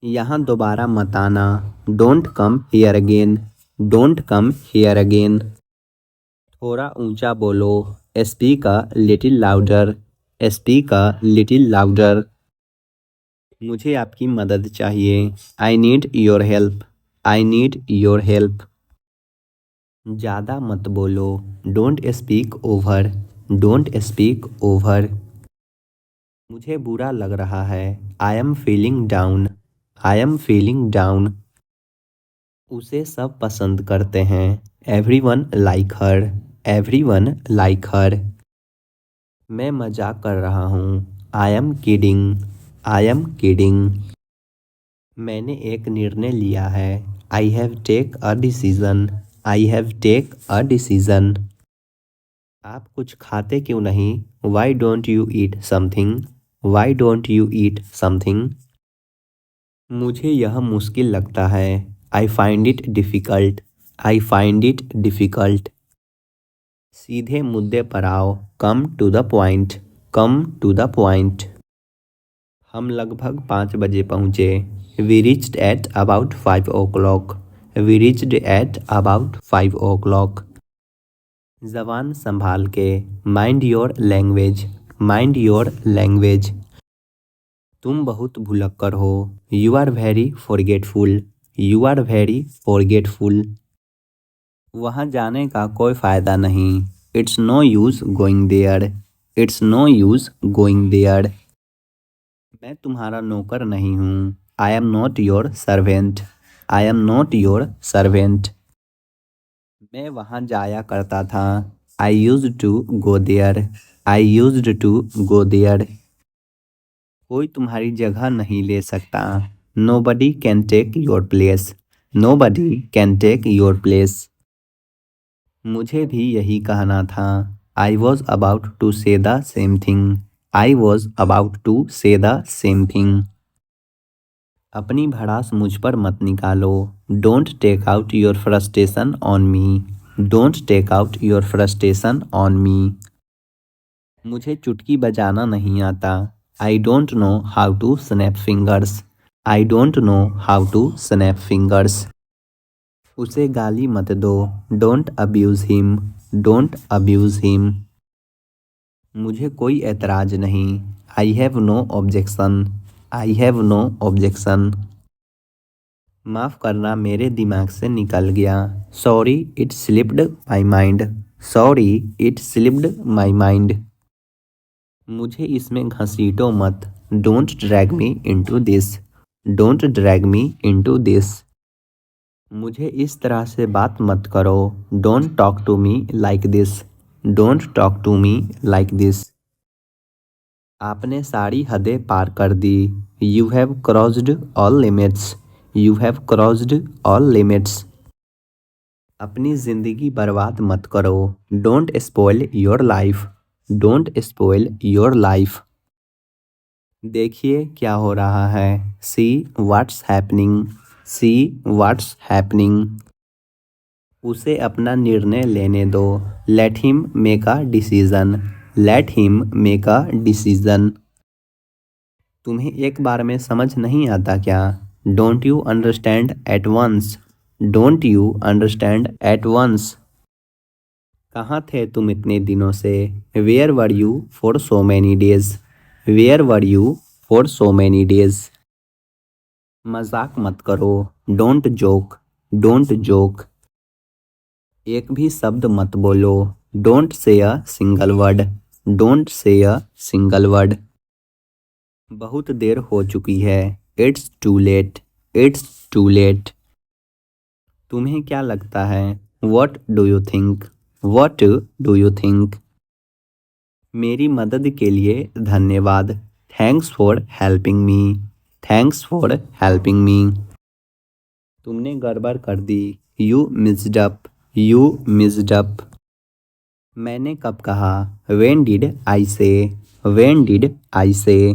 यहाँ दोबारा मत आना। Don't come here again. Don't come here again. थोड़ा ऊंचा बोलो। Speak a little louder. Speak a little louder. मुझे आपकी मदद चाहिए। I need your help. I need your help. ज़्यादा मत बोलो। Don't speak over. Don't speak over. मुझे बुरा लग रहा है। I am feeling down. I am feeling down. उसे सब पसंद करते हैं। एवरीवन लाइक हर। एवरीवन लाइक हर। मैं मजाक कर रहा हूँ। I am kidding. I am kidding. मैंने एक निर्णय लिया है। I have take a decision. I have take a decision. आप कुछ खाते क्यों नहीं? Why don't you eat something? Why don't you eat something? मुझे यह मुश्किल लगता है। I find it difficult. I find it difficult. सीधे मुद्दे पर आओ। Come to the point. Come to the point. हम लगभग 5 बजे पहुँचे। We reached at about 5 o'clock। We reached at about 5 o'clock। ज़बान संभाल के। Mind your language. Mind your language. तुम बहुत भुलक्कड़ हो। You are very forgetful. You are very forgetful. वहाँ जाने का कोई फ़ायदा नहीं। It's no use going there. It's no use going there. मैं तुम्हारा नौकर नहीं हूँ। I am not your servant. I am not your servant. मैं वहाँ जाया करता था। I used to go there. I used to go there. कोई तुम्हारी जगह नहीं ले सकता। Nobody can take your place. Nobody can take your place. मुझे भी यही कहना था। I was about to say the same thing. I was about to say the same thing. अपनी भड़ास मुझ पर मत निकालो। Don't take out your frustration on me. Don't take out your frustration on me. मुझे चुटकी बजाना नहीं आता। आई don't know how to snap fingers. I don't know how to snap fingers. उसे गाली मत दो। Don't abuse him. Don't abuse him. मुझे कोई एतराज़ नहीं। I have no objection. I have no objection. माफ़ करना मेरे दिमाग से निकल गया। Sorry it slipped my mind. Sorry it slipped my mind. मुझे इसमें घसीटो मत। Don't drag me into this. Don't drag me into this. मुझे इस तरह से बात मत करो। Don't talk to me like this. Don't talk to me like this. आपने सारी हदें पार कर दी। You have crossed all limits. You have crossed all limits. अपनी ज़िंदगी बर्बाद मत करो। Don't spoil your life. Don't spoil your life. देखिए क्या हो रहा है। See what's happening. See what's happening. उसे अपना निर्णय लेने दो। Let him make a decision. Let him make a decision. तुम्हें एक बार में समझ नहीं आता क्या? Don't you understand at once. Don't you understand at once. कहाँ थे तुम इतने दिनों से? Where were you for so many days. Where were you for so many days. मजाक मत करो। Don't joke. Don't joke. एक भी शब्द मत बोलो। Don't say a single word. Don't say a single word. बहुत देर हो चुकी है। It's too late. It's too late. तुम्हें क्या लगता है? What do you think? What do you think? मेरी मदद के लिए धन्यवाद। Thanks for helping me. Thanks for helping me. तुमने गड़बड़ कर दी। You missed up. You missed up. मैंने कब कहा? व्हेन डिड आई से? व्हेन डिड आई से?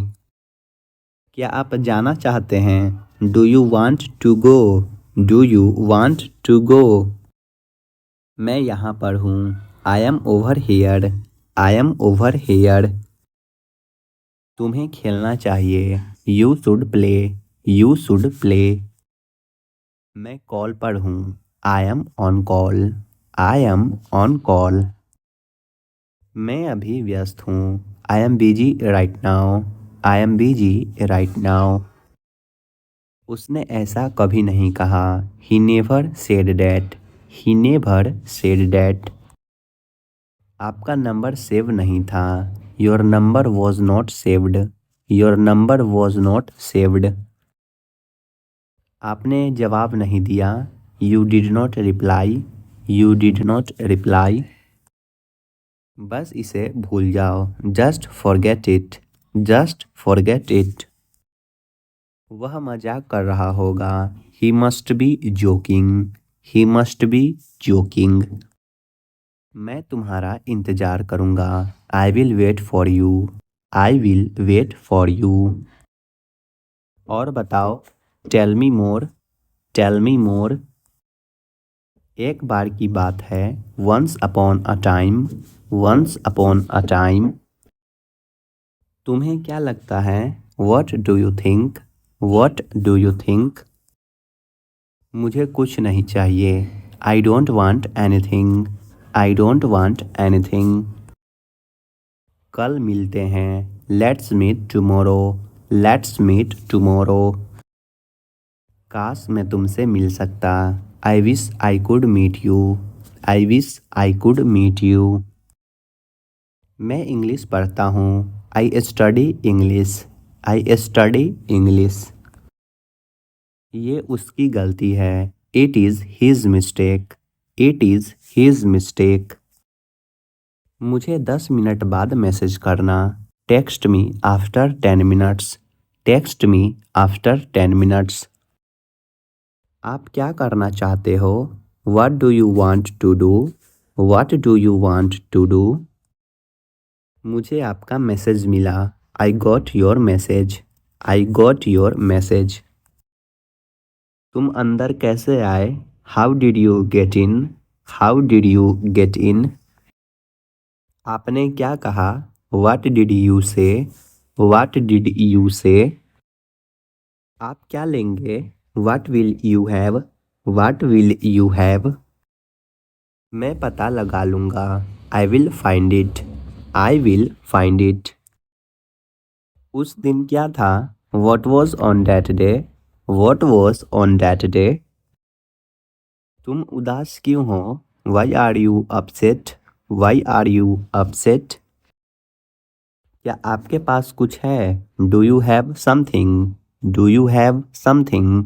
क्या आप जाना चाहते हैं? Do you want to go? Do you want to go? मैं यहाँ पर हूँ। I am over here. I am over here. तुम्हें खेलना चाहिए। You should play. You should play. मैं कॉल पर हूँ, I am on call, I am on call. मैं अभी व्यस्त हूँ, I am busy right now, I am busy right now. उसने ऐसा कभी नहीं कहा, he never said that, he never said that. आपका नंबर सेव नहीं था, your number was not saved, your number was not saved. आपने जवाब नहीं दिया, you did not reply, you did not reply. बस इसे भूल जाओ, just forget it, just forget it. वह मजाक कर रहा होगा, he must be joking, he must be joking. मैं तुम्हारा इंतजार करूंगा, I will wait for you, I will wait for you. और बताओ, टेल मी मोर, टेल मी मोर। एक बार की बात है, once upon a time, once upon a time. तुम्हें क्या लगता है, what do you think, what do you think. मुझे कुछ नहीं चाहिए, I don't want anything, I don't want anything. कल मिलते हैं, let's meet tomorrow, let's meet tomorrow. काश मैं तुमसे मिल सकता, I wish I could meet you, I wish I could meet you. मैं इंग्लिश पढ़ता हूँ, I study English, I study English. ये उसकी गलती है, it is his mistake, it is his mistake. मुझे 10 मिनट बाद मैसेज करना, text me after 10 minutes, text me after 10 minutes. आप क्या करना चाहते हो, what do you want to do, what do you want to do. मुझे आपका मैसेज मिला, I got your message, I got your message. तुम अंदर कैसे आए, how did you get in, how did you get in. आपने क्या कहा, what did you say, what did you say. आप क्या लेंगे, what will you have, what will you have. मैं पता लगा लूँगा, I will find it, I will find it. उस दिन क्या था, what was on that day, what was on that day. तुम उदास क्यों हो, why are you upset, why are you upset. क्या आपके पास कुछ है, do you have something, do you have something.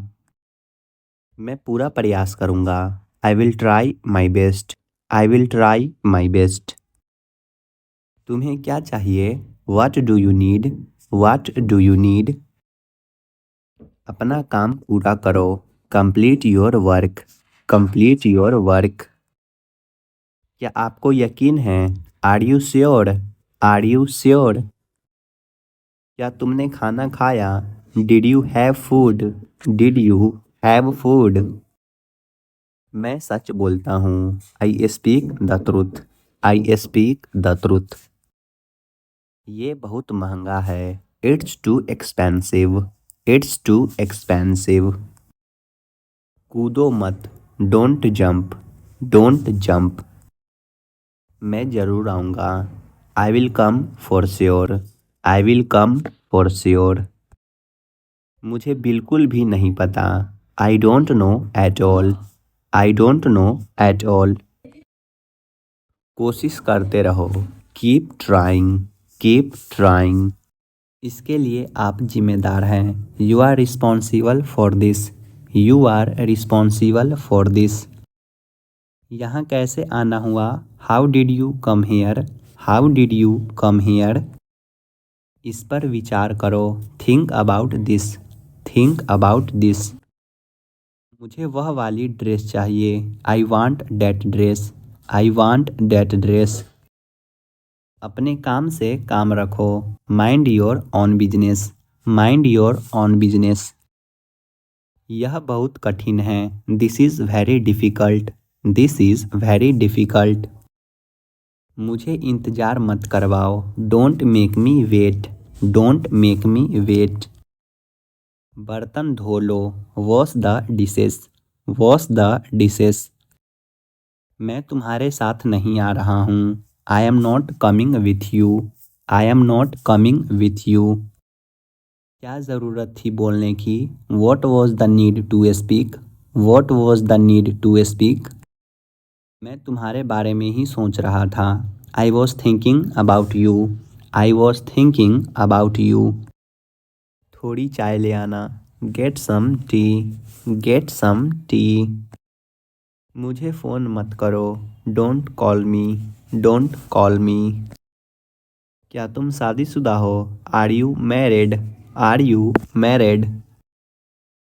मैं पूरा प्रयास करूँगा, I will try my best, I will try my best. तुम्हें क्या चाहिए, what do you need, what do you need. अपना काम पूरा करो, complete your work, complete your work. क्या आपको यकीन है, are you sure, are you sure. क्या तुमने खाना खाया, did you have food, did you have food. मैं सच बोलता हूँ, I speak the truth, I speak the truth. ये बहुत महंगा है, it's too expensive, it's too expensive. कूदो मत, डोंट जंप, डोंट जंप। मैं ज़रूर आऊँगा, I will come for sure, I will come for sure. मुझे बिल्कुल भी नहीं पता, आई don't know at all, I don't know at all. कोशिश करते रहो, कीप ट्राइंग, कीप ट्राइंग। इसके लिए आप जिम्मेदार हैं, you are responsible for this, you are responsible for this. यहाँ कैसे आना हुआ, how did you come here, how did you come here. इस पर विचार करो, think about this, think about this. मुझे वह वाली ड्रेस चाहिए, I want that dress, I want that dress. अपने काम से काम रखो, mind your own business, mind your own business. यह बहुत कठिन है, this is very difficult, this is very difficult. मुझे इंतज़ार मत करवाओ, don't make me wait, don't make me wait. बर्तन धो लो, wash the dishes, wash the dishes. मैं तुम्हारे साथ नहीं आ रहा हूँ, I am not coming with you, I am not coming with you. क्या ज़रूरत थी बोलने की, what was the need to speak, what was the need to speak. मैं तुम्हारे बारे में ही सोच रहा था, I was thinking about you, I was thinking about you. थोड़ी चाय ले आना, get some tea, get some tea. मुझे फ़ोन मत करो, don't call me, don't call me. क्या तुम शादीशुदा हो, are you married, are you married.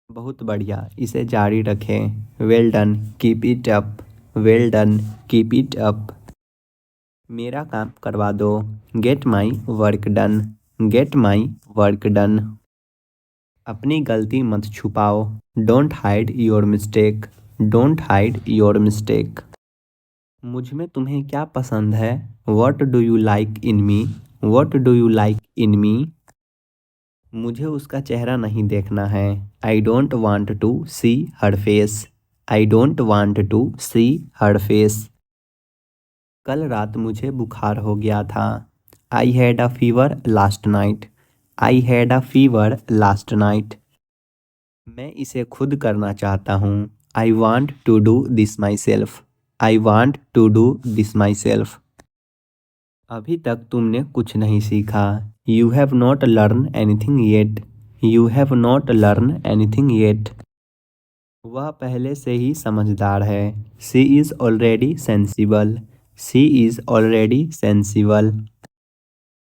बहुत बढ़िया, इसे जारी रखें, well done, keep it up, well done, keep it up. मेरा काम करवा दो, get my work done, get my work done. अपनी गलती मत छुपाओ, don't hide your mistake, don't hide your mistake. मुझ में तुम्हें क्या पसंद है, what do you like in me, what do you like in me. मुझे उसका चेहरा नहीं देखना है, I don't want to see her face, I don't want to see her face. कल रात मुझे बुखार हो गया था, I had a fever last night, I had a fever last night. मैं इसे खुद करना चाहता हूँ, I want to do this myself, I want to do this myself. अभी तक तुमने कुछ नहीं सीखा, you have not learn anything yet, you have not learn anything yet. वह पहले से ही समझदार है, she is already sensible, she is already sensible.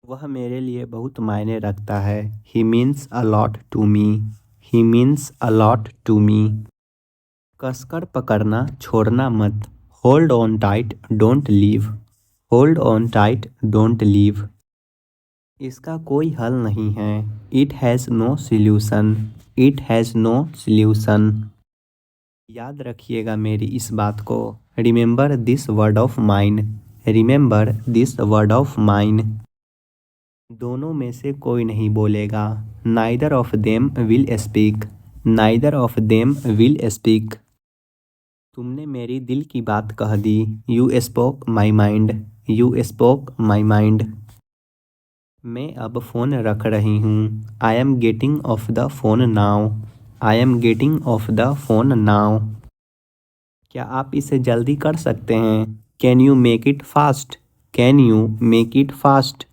वह मेरे लिए बहुत मायने रखता है, he means a lot to me, he means a lot to me. कसकर पकड़ना, छोड़ना मत, hold on tight, don't leave, hold on tight, don't leave. इसका कोई हल नहीं है, it has no solution, it has no solution. याद रखिएगा मेरी इस बात को, remember this word of mine, remember this word of mine. दोनों में से कोई नहीं बोलेगा, neither of them will speak, neither of them will speak. तुमने मेरी दिल की बात कह दी, you spoke my mind, you spoke my mind. मैं अब फ़ोन रख रही हूँ, I am getting off the phone now, I am getting off the phone now. क्या आप इसे जल्दी कर सकते हैं, can you make it fast, can you make it fast.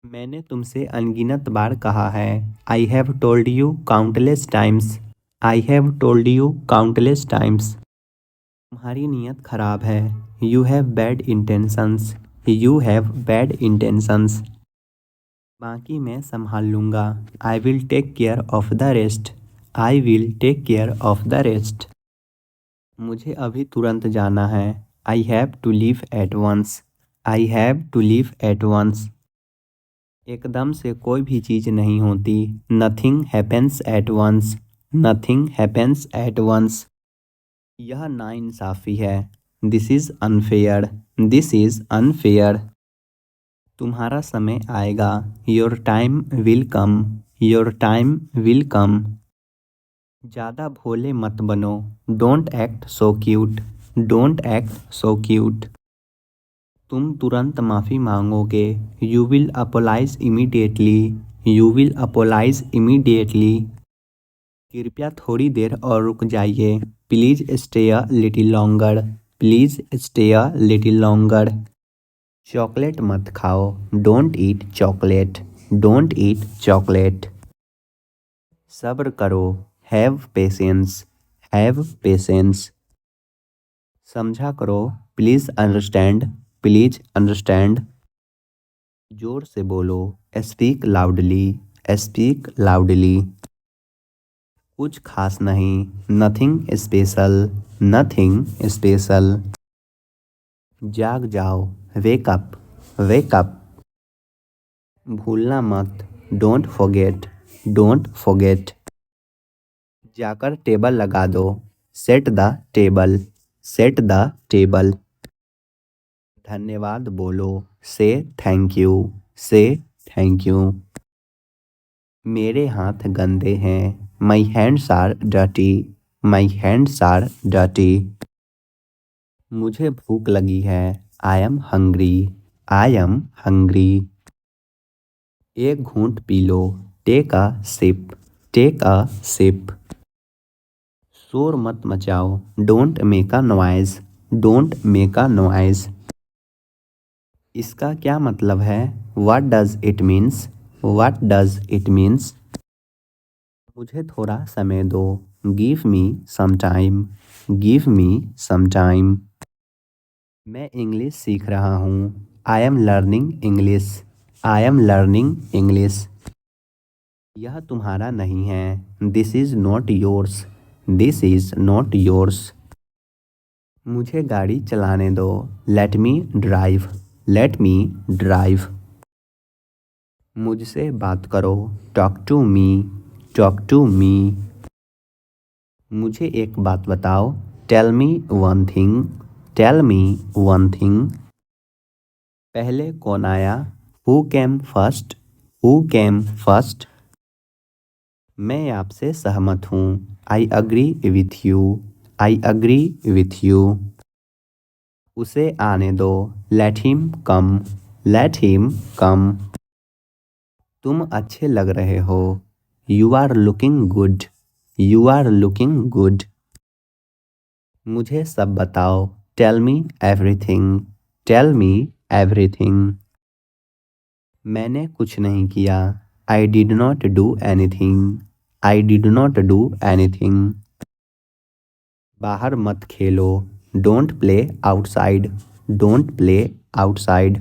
मैंने तुमसे अनगिनत बार कहा है, I have told you countless times, I have told you countless times. तुम्हारी नीयत खराब है, you have bad intentions, you have bad intentions. बाकी मैं संभाल लूँगा, I will take care of the rest, I will take care of the rest. मुझे अभी तुरंत जाना है, I have to leave at once, I have to leave at once. एकदम से कोई भी चीज़ नहीं होती, nothing happens at once, nothing happens at once. यह नाइंसाफ़ी है, this is unfair, this is unfair. तुम्हारा समय आएगा, your time will come, your time will come. ज़्यादा भोले मत बनो, don't act so cute, don't act so cute. तुम तुरंत माफ़ी मांगोगे, you will apologise immediately, you will apologise immediately. कृपया थोड़ी देर और रुक जाइए, please stay a little longer, please stay a little longer. Chocolate मत खाओ, don't eat chocolate, don't eat chocolate. सब्र करो, हैव पेशेंस, हैव पेशेंस। समझा करो, प्लीज़ अंडरस्टैंड, प्लीज़ अंडरस्टैंड। जोर से बोलो, स्पीक लाउडली, स्पीक लाउडली। कुछ खास नहीं, नथिंग स्पेशल, नथिंग स्पेशल। जाग जाओ, वेक अप, वेक अप। भूलना मत, डोंट फॉरगेट, डोंट फॉरगेट। जाकर टेबल लगा दो, set the table, set the table. धन्यवाद बोलो, say thank you, say thank you. मेरे हाथ गंदे हैं। My hands are dirty. My hands are dirty. मुझे भूख लगी है। I am hungry. I am hungry. एक घूंट पी लो। Take a sip. Take a sip. शोर मत मचाओ। Don't make a noise. Don't make a noise. इसका क्या मतलब है? What does it means? What does it means? मुझे थोड़ा समय दो। Give me some time. Give me some time. मैं इंग्लिश सीख रहा हूँ। I am learning English. I am learning English. यह तुम्हारा नहीं है। This is not yours. This is not yours. मुझे गाड़ी चलाने दो। Let me drive. Let me drive. मुझसे बात करो। Talk to me. Talk to me. मुझे एक बात बताओ। Tell me one thing. Tell me one thing. पहले कौन आया? Who came first? Who came first? मैं आपसे सहमत हूँ। I agree with you. I agree with you. उसे आने दो। Let him come. Let him come. तुम अच्छे लग रहे हो। You are looking good. You are looking good. मुझे सब बताओ। Tell me everything. Tell me everything. मैंने कुछ नहीं किया। I did not do anything. I did not do anything. बाहर मत खेलो। Don't play outside. Don't play outside.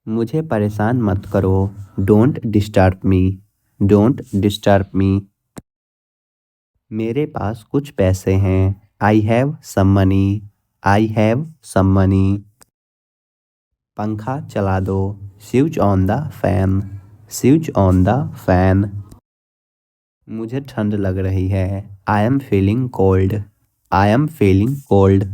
मुझे परेशान मत करो। Don't disturb me. Don't disturb me. मेरे पास कुछ पैसे हैं। I have some money. I have some money. पंखा चला दो। Switch on the fan. Switch on the fan. मुझे ठंड लग रही है। I am feeling cold. I am feeling cold.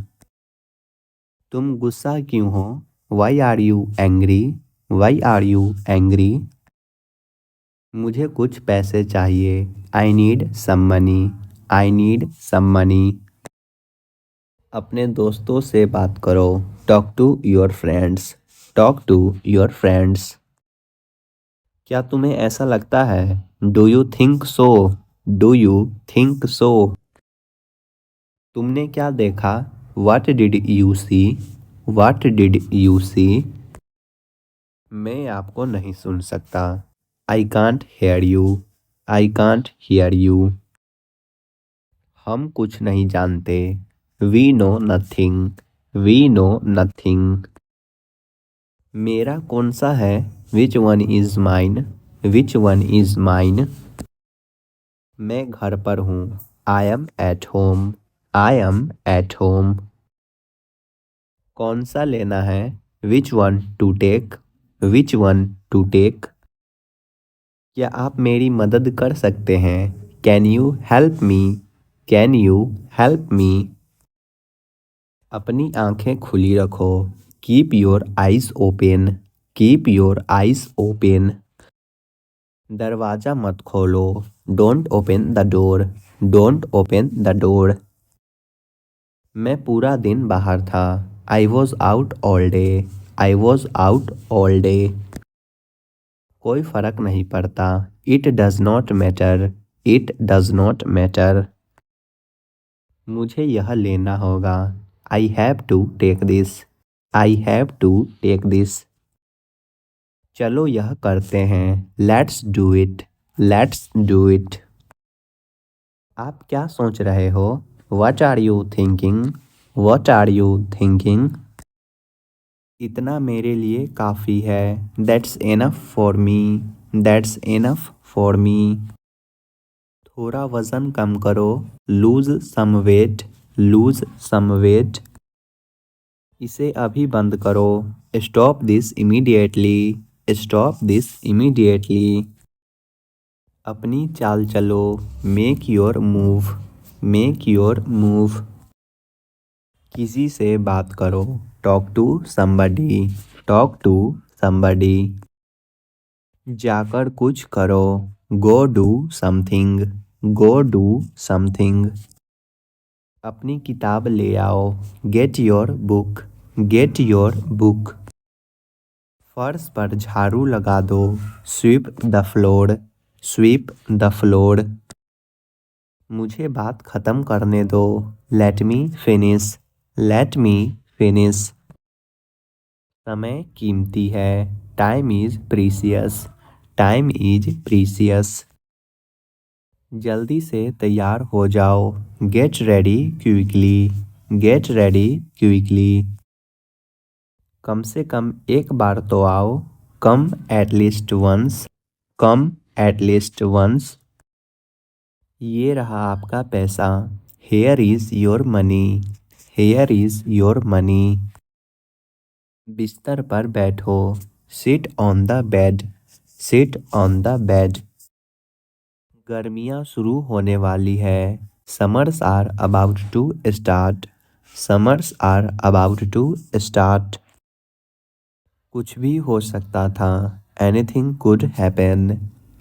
तुम गुस्सा क्यों हो? Why are you angry? Y are you angry? मुझे कुछ पैसे चाहिए। I need some money. I need some money. अपने दोस्तों से बात करो। Talk to your friends. Talk to your friends. क्या तुम्हें ऐसा लगता है? Do you think so? Do you think so? तुमने क्या देखा? What did you see? What did you see? मैं आपको नहीं सुन सकता। I can't hear you. I can't hear you. हम कुछ नहीं जानते। We know nothing. We know nothing. मेरा कौन सा है? Which one is mine? Which one is mine? मैं घर पर हूँ। I am at home. I am at home. कौन सा लेना है? Which one to take? Which one to take? क्या आप मेरी मदद कर सकते हैं? Can you help me? Can you help me? अपनी आंखें खुली रखो। Keep your eyes open. Keep your eyes open. दरवाज़ा मत खोलो। Don't open the door. Don't open the door. मैं पूरा दिन बाहर था। I was out all day. I was out all day. कोई फर्क नहीं पड़ता। It does not matter. It does not matter. मुझे यह लेना होगा। I have to take this. I have to take this. चलो यह करते हैं। Let's do it. Let's do it. आप क्या सोच रहे हो? What are you thinking? What are you thinking? इतना मेरे लिए काफ़ी है। That's enough for me. That's enough for me. थोड़ा वज़न कम करो। Lose some weight. Lose some weight. इसे अभी बंद करो। Stop this immediately. Stop this immediately. अपनी चाल चलो। Make your move. Make your move. किसी से बात करो। Talk to somebody. Talk to somebody. जाकर कुछ करो, go do something, go do something. अपनी किताब ले आओ, get your book, get your book. फर्श पर झाड़ू लगा दो, sweep the floor, sweep the floor. मुझे बात खत्म करने दो, let me finish, let me finish. समय कीमती है, time is precious, time is precious. जल्दी से तैयार हो जाओ, get ready quickly, get ready quickly. कम से कम एक बार तो आओ, कम at least once, come at least once. ये रहा आपका पैसा, here is your money, here is your money. बिस्तर पर बैठो, sit on the bed, sit on the bed. गर्मियाँ शुरू होने वाली है, summers are about to start, summers are about to start. कुछ भी हो सकता था, anything could happen,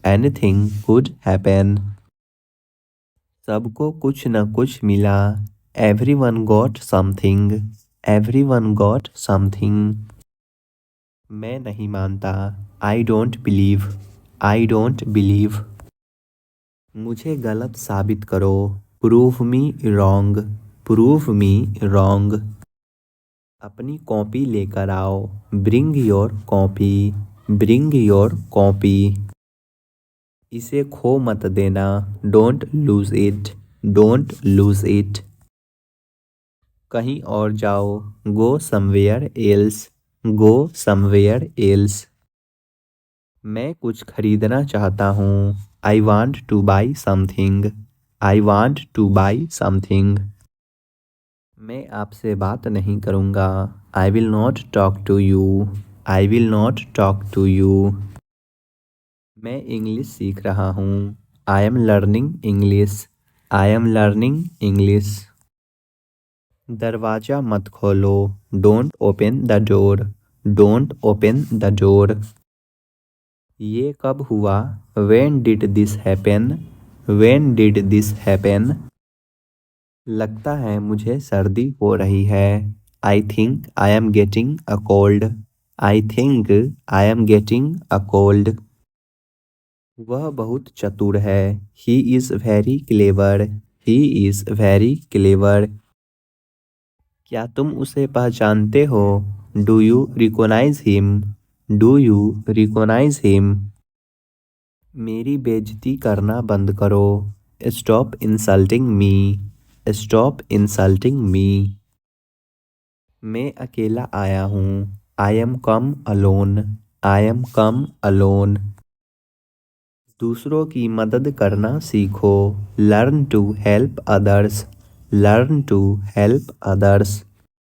anything could happen. सबको कुछ न कुछ मिला, everyone got something, everyone got something. मैं नहीं मानता, आई don't believe, I don't believe. मुझे गलत साबित करो, prove me wrong, prove me wrong. अपनी कॉपी लेकर आओ, bring your copy, bring your copy. इसे खो मत देना, don't lose it, don't lose it. कहीं और जाओ, go somewhere else, go somewhere else. मैं कुछ खरीदना चाहता हूँ, I want to buy something, I want to buy something. मैं आपसे बात नहीं करूँगा, I will not talk to you, I will not talk to you. मैं इंग्लिश सीख रहा हूँ, I am learning English, I am learning English. दरवाज़ा मत खोलो, don't open the door, don't open the door. ये कब हुआ, when did this happen, when did this happen. लगता है मुझे सर्दी हो रही है, I think I am getting a cold, I think I am getting a cold. वह बहुत चतुर है, he is very clever, he is very clever. क्या तुम उसे पहचानते हो, do you recognise him, do you recognise him. मेरी बेइज्जती करना बंद करो, stop insulting me, stop insulting me. मैं अकेला आया हूँ, I am come alone, I am come alone. दूसरों की मदद करना सीखो, learn to help others, learn to help others.